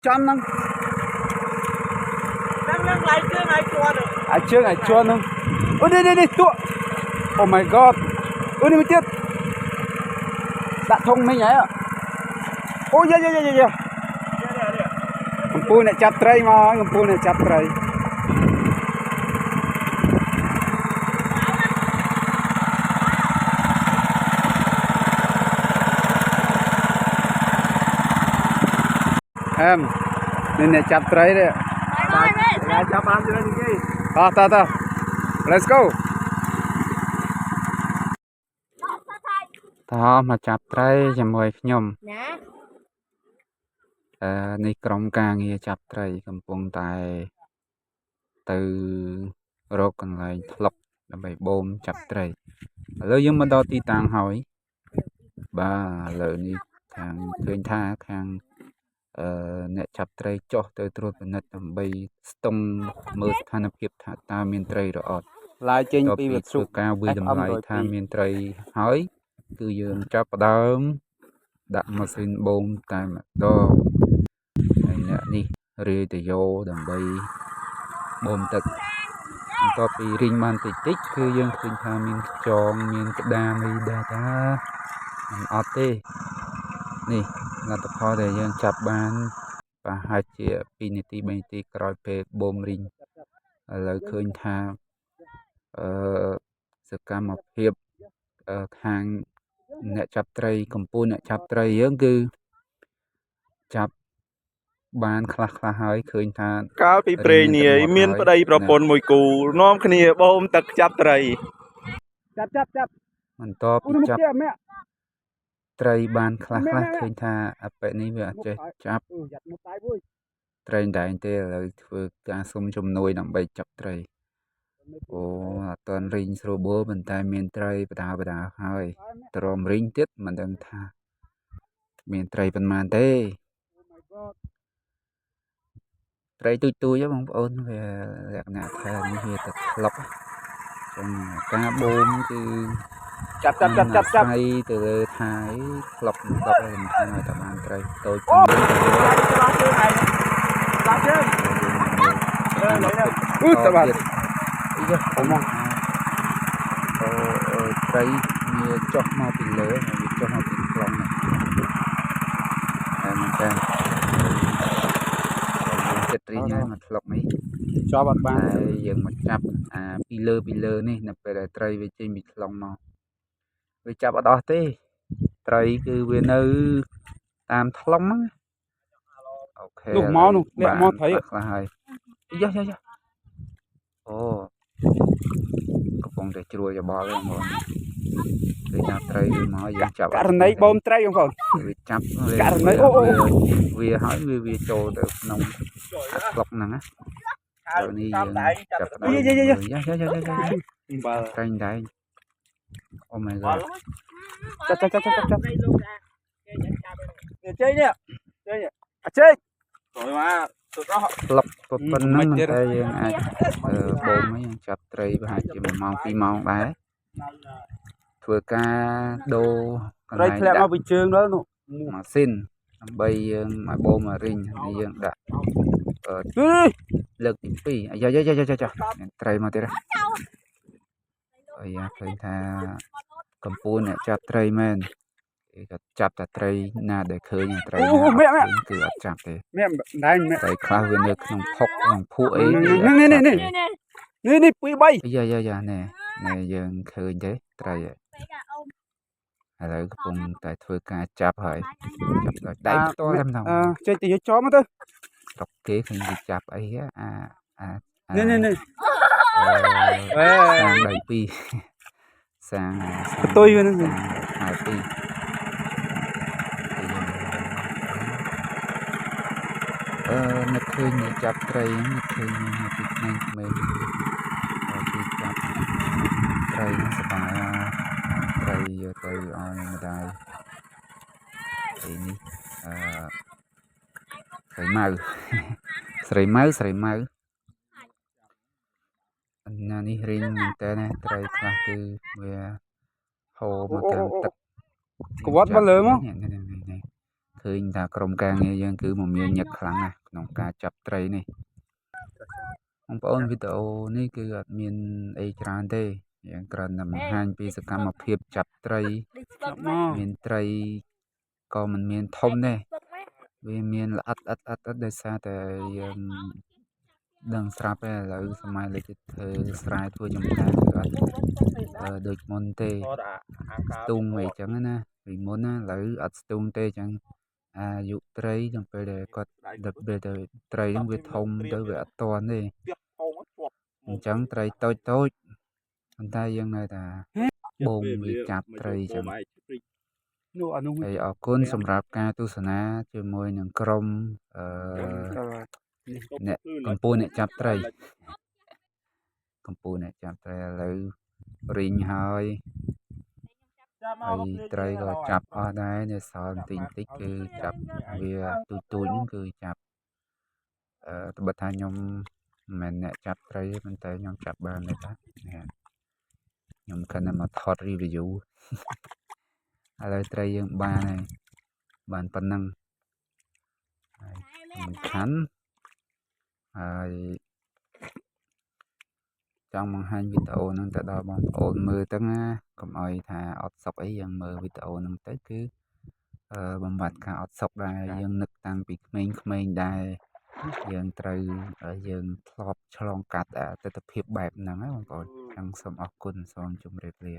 trăm năng năng lại chưa ngày chua năng đi tua oh my god đi mới tiếp đã thông mấy nhảy ạ ôi yeah công phu này chặt tray mà công phu này chặt tray em nên này chặt tray đấy chắp ăn cho nên gì ta let's go ta mà chặt tray cho mời nhomในกรมการเงียจับไตรกำปงตายtừรกกันเลยทลบដើម្បី bom จับไตรแล้วยังมาดอตีต่างหอยบ้าเลยนี่ทางเคยท่าทางเนี่ยจับไตรจ่อตัวตรวจเป็นนัดដើម្បីสตงมือธนเพียบตาเมียนไตรรอดลายเจนปีวิสุการวิดำลายทาเมียนไตรหอยคือยังจับดามดักมาสิน bom ตายมาดอนี่เรือแต่โยดังใบบนตึกต่อไปริงมันติดติ๊กคือยังคืนทามีจองมีกระดามีดาตามันออเต้นี่งานตะพอแต่ยังจับบานปะหาเจียปีนิติบันติกรอยเปบมริงแล้วคืนทาสกรรมเพียบทางเนี่ยจับไตรกำปูเนี่ยจับไตรยังคือจับบ้านคลาหายเคยทานก้าวปีเปรย์เนี่ยมีนประเดี๋ยวประปนมวยกูน้อมขณีบ่มตักจับไตรจับมันตอบจับไตรบ้านคลาเคยทาอะไรนี้เวลาจะจับไตรได้เตะเลยฝึกการสมจมนวยนำไปจับไตรโอ้ตอนริงสโลโบมันตายเมียนไตรประดาหายตรอมริงติดมันดังท่าเมียนไตรเป็นมาเต้ไตรตุยๆบางคนvềลักษณะแทนนี่คือตัดล็อกtrong cá bômคือจับไตรtừท้ายล็อกเลยทางตะวันไตรตัวจริงตะวันอีกแล้วมองไตรมีจ่อมาปีเลยมีจ่อมาปีกลองเนี่ยมันเป็นចិត្តរីញ៉ាំមកធ្លុកនេះជាប់អត់បានយើងមកចាប់ពីលើនេះនៅពេលដែលត្រីវាចេញពីខ្លងមកវាចាប់អត់អស់ទេត្រីគឺវានៅតាមថ្លុងហ្នឹងអូខេនោះមកនោះលាក់មកត្រីខ្លះហើយយ៉ាអូកំពុងតែជ្រួយច្បល់ហ្នឹងបងវាចាប់ត្រីវាមកយើងចាប់ករណីបូមត្រីបងប្អូនវាចាប់ករណីអូវាហើយវាចូលទៅក្នុងក្លុកហ្នឹងណានេះយើងចាប់យ៉ាបើត្រែងដែរអូ my god ចាប់ចេញនេះអាចេញrồi màក្លុកប៉ុណ្ណឹងតែយើងអាចបូមយើងចាប់ត្រីប្រហែលជា1 ម៉ោង 2 ម៉ោងដែរធ្វើការដូរត្រីធ្លាក់មកពីជើងទៅនោះម៉ាស៊ីនដើម្បីយើងមកបូមមករីងនេះយើងដាក់លើកទី2អាយ៉ាត្រីមកទៀតអាយ៉ាឃើញថាកំពូលអ្នកចាប់ត្រីមែនគេក៏ចាប់តែត្រីណាដែលឃើញត្រីណាគឺអត់ចាប់ទេត្រីខ្លះវានៅក្នុងផុកក្នុងភក់អីនេះ2 3យ៉ានេះយើងឃើញទេត្រីឥឡូវកំពុងតែធ្វើការចាប់ហើយចាប់ដៃផ្ទាល់តែម្ដងចេះតែយកចំទៅស្រុកគេឃើញគេចាប់អីនេះសាងដៃពីរសាងផ្ទុយវានឹងហើយពីរនឹកឃើញចាប់ត្រីនឹកឃើញពីក្មេងៗគេចាប់ត្រីសប្បាយត្រីយកទៅឲ្យម្ដាយទីនេះស្រីម៉ៅនេះរីងមែនតើណាត្រីខ្លះគឺវាហូរមកតាមទឹកកវត្តមកលើមក ឃើញថាក្រុមការងារយើងគឺមមាញឹកខ្លាំងណាស់ក្នុងការចាប់ត្រីនេះបងប្អូនវីដេអូនេះគឺអត់មានអីច្រើនទេយើងគ្រាន់តែបង្ហាញពីសកម្មភាពចាប់ត្រីមានត្រីក៏មិនមានធំដែរវាមានល្អិតដោយសារតែយើងដឹងស្រាប់ហើយឥឡូវសម័យលើធ្វើស្រែធ្វើចម្ការគឺអត់ដូចមុនទេស្ទូងអីចឹងណាពីមុនណាឥឡូវអត់ស្ទូងទេចឹងអាយុត្រីចំពេលដែលគាត់ដល់ពេលទៅត្រីហ្នឹងវាធំទៅវាអត់តាន់ទេអញ្ចឹងត្រីតូចប៉ុន្តែយើងនៅតែបងវាចាប់ត្រីចឹងហើយអរគុណសម្រាប់ការទស្សនាជាមួយនឹងក្រុមអ្នកកម្ពុជាអ្នកចាប់ត្រីឥឡូវរីងហើយត្រីក៏ចាប់អស់ដែរនៅសល់បន្តិចគឺចាប់វាទូចហ្នឹងគឺចាប់ត្បិតថាខ្ញុំមិនមែនអ្នកចាប់ត្រីទេប៉ុន្តែខ្ញុំចាប់បានទេតាខ្ញុំគិតថាមកថត review ឥឡូវត្រីយើងបានហើយបានប៉ុណ្ណឹងហើយសំខាន់ហើយចង់បង្ហាញវីដេអូហ្នឹងទៅដល់បងប្អូនមើលទៅណាកុំឲ្យថាអត់សុខអីយើងមើលវីដេអូហ្នឹងទៅគឺបំបត្តិការអត់សុខដែរយើងនឹកតាំងពីក្មេងៗដែរយើងត្រូវយើងធ្លាប់ឆ្លងកាត់ទស្សនវិជ្ជាបែបហ្នឹងណាបងប្អូនអញ្ចឹងសូមអរគុណសូមជម្រាបលា